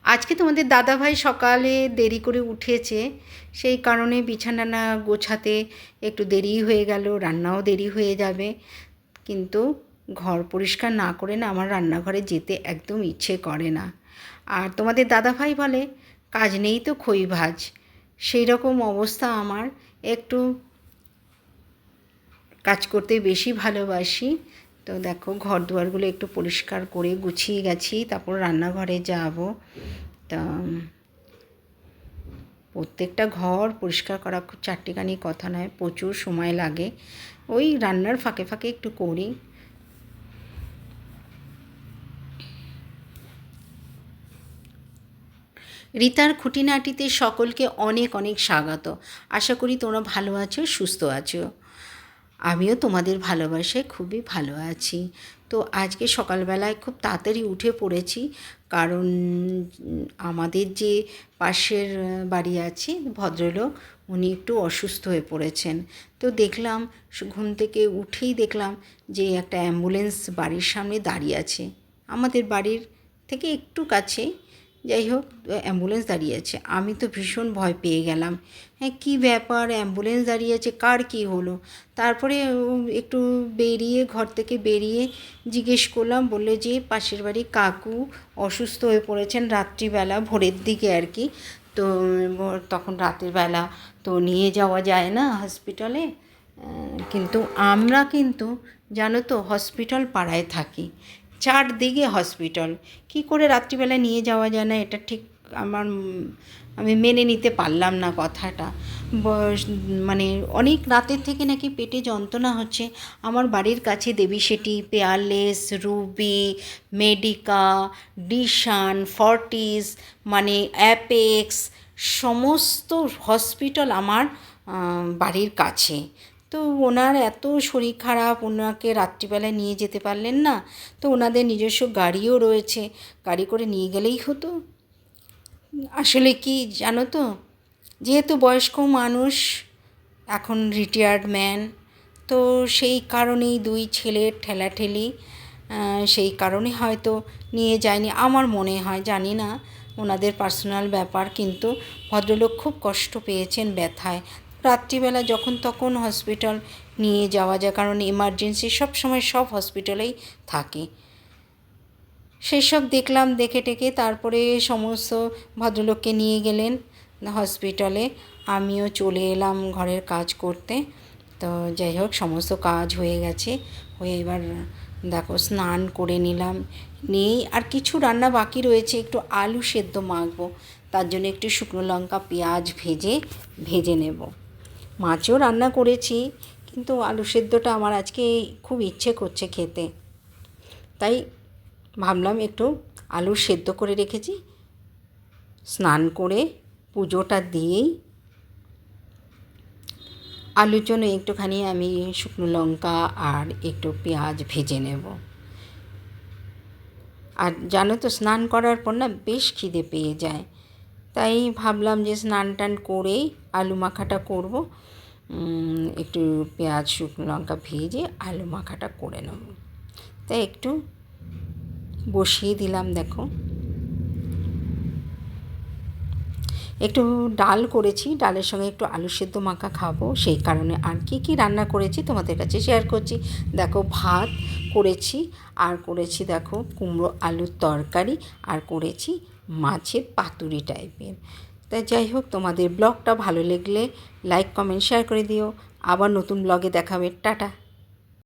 আজকে তোমাদের দাদাভাই সকালে দেরি করে উঠেছে, সেই কারণে বিছানা গোছাতে একটু দেরি হয়ে গেল, রান্নাও দেরি হয়ে যাবে। কিন্তু ঘর পরিষ্কার না করে না আমার রান্নাঘরে যেতে একদম ইচ্ছে করে না। আর তোমাদের দাদাভাই বলে কাজ নেই তো খই ভাজ, সেই রকম অবস্থা আমার। একটু কাজ করতে বেশি ভালোবাসি। তো দেখো ঘর দুয়ারগুলো একটু পরিষ্কার করে গুছিয়ে গেছি, তারপর রান্নাঘরে যাব। তা প্রত্যেকটা ঘর পরিষ্কার করা খুব চারটিখানি কথা নয়, প্রচুর সময় লাগে। ওই রান্নার ফাঁকে ফাঁকে একটু করি। রিতার খুঁটিনাটিতে সকলকে অনেক অনেক স্বাগত। আশা করি তোমরা ভালো আছো, সুস্থ আছো। আমিও তোমাদের ভালোবাসায় খুবই ভালো আছি। তো আজকে সকালবেলায় খুব তাড়াতাড়ি উঠে পড়েছি, কারণ আমাদের যে পাশের বাড়ি আছে ভদ্রলোক, উনি একটু অসুস্থ হয়ে পড়েছেন। তো দেখলাম, ঘুম থেকে উঠেই দেখলাম যে একটা অ্যাম্বুলেন্স বাড়ির সামনে দাঁড়িয়ে আছে, আমাদের বাড়ির থেকে একটু কাছেই। যাই হোক, অ্যাম্বুলেন্স দাঁড়িয়ে আছে। আমি তো ভীষণ ভয় পেয়ে গেলাম। হ্যাঁ, কী ব্যাপার, অ্যাম্বুলেন্স দাঁড়িয়ে আছে, কার কী হলো? তারপরে একটু বেরিয়ে, ঘর থেকে বেরিয়ে জিজ্ঞেস করলাম, বললো যে পাশের বাড়ি কাকু অসুস্থ হয়ে পড়েছেন রাত্রিবেলা, ভোরের দিকে আর কি। তো তখন রাতের বেলা তো নিয়ে যাওয়া যায় না হসপিটালে। কিন্তু আমরা কিন্তু জানো তো হসপিটাল পাড়ায় থাকি, চারদিকে হসপিটাল, কী করে রাত্রিবেলা নিয়ে যাওয়া যায় না, এটা ঠিক আমি মেনে নিতে পারলাম না কথাটা। মানে অনেক রাতের থেকে নাকি পেটে যন্ত্রণা হচ্ছে। আমার বাড়ির কাছে দেবীশেটি, পেয়ারলেস, রুবি, মেডিকা, ডিশান, ফর্টিস, মানে অ্যাপেক্স, সমস্ত হসপিটাল আমার বাড়ির কাছে। তো ওনার এত শরীর খারাপ, ওনাকে রাত্রিবেলায় নিয়ে যেতে পারলেন না। তো ওনাদের নিজস্ব গাড়িও রয়েছে, গাড়ি করে নিয়ে গেলেই হতো। আসলে কি জানো তো, যেহেতু বয়স্ক মানুষ, এখন রিটায়ার্ড ম্যান, তো সেই কারণেই দুই ছেলের ঠেলাঠেলি, সেই কারণে হয়তো নিয়ে যায়নি আমার মনে হয়, জানি না, ওনাদের পার্সোনাল ব্যাপার। কিন্তু ভদ্রলোক খুব কষ্ট পেয়েছেন ব্যথায়। রাত্রিবেলা যখন তখন হসপিটাল নিয়ে যাওয়া যায়, কারণ এমার্জেন্সি সব সময় সব হসপিটালেই থাকে। সেই সব দেখলাম, দেখে টেকে তারপরে সমস্ত ভদ্রলোককে নিয়ে গেলেন হসপিটালে। আমিও চলে এলাম ঘরের কাজ করতে। তো যাই হোক, সমস্ত কাজ হয়ে গেছে, হয়ে এবার দেখো স্নান করে নিলাম। নিয়েই আর কিছু রান্না বাকি রয়েছে, একটু আলু সেদ্ধ মাখবো, তার জন্য একটু শুকনো লঙ্কা পেঁয়াজ ভেজে নেব। মাছও রান্না করেছি, কিন্তু আলু সেদ্ধটা আমার আজকে খুব ইচ্ছে করছে খেতে, তাই ভাবলাম একটু আলু সেদ্ধ করে রেখেছি, স্নান করে পুজোটা দিয়েই আলুর জন্য একটুখানি আমি শুকনো লঙ্কা আর একটু পেঁয়াজ ভেজে নেব। আর জানো তো, স্নান করার পর না বেশ খিদে পেয়ে যায়, তাই ভাবলাম যে স্নান টান করেই আলু মাখাটা করব। একটু পেঁয়াজ শুকনো লঙ্কা ভেজে আলু মাখাটা করে নেব, তাই একটু বসিয়ে দিলাম। দেখো, একটু ডাল করেছি, ডালের সঙ্গে একটু আলু সেদ্ধ মাখা খাবো, সেই কারণে আর কি রান্না করেছি তোমাদের কাছে শেয়ার করছি। দেখো, ভাত করেছি, আর করেছি দেখো কুমড়ো আলুর তরকারি, আর করেছি মাছের পাতুরি টাইপের। তাই যাই হোক, তোমাদের ব্লগটা ভালো লাগলে লাইক কমেন্ট শেয়ার করে দিও। আবার নতুন ব্লগে দেখাবে। টাটা।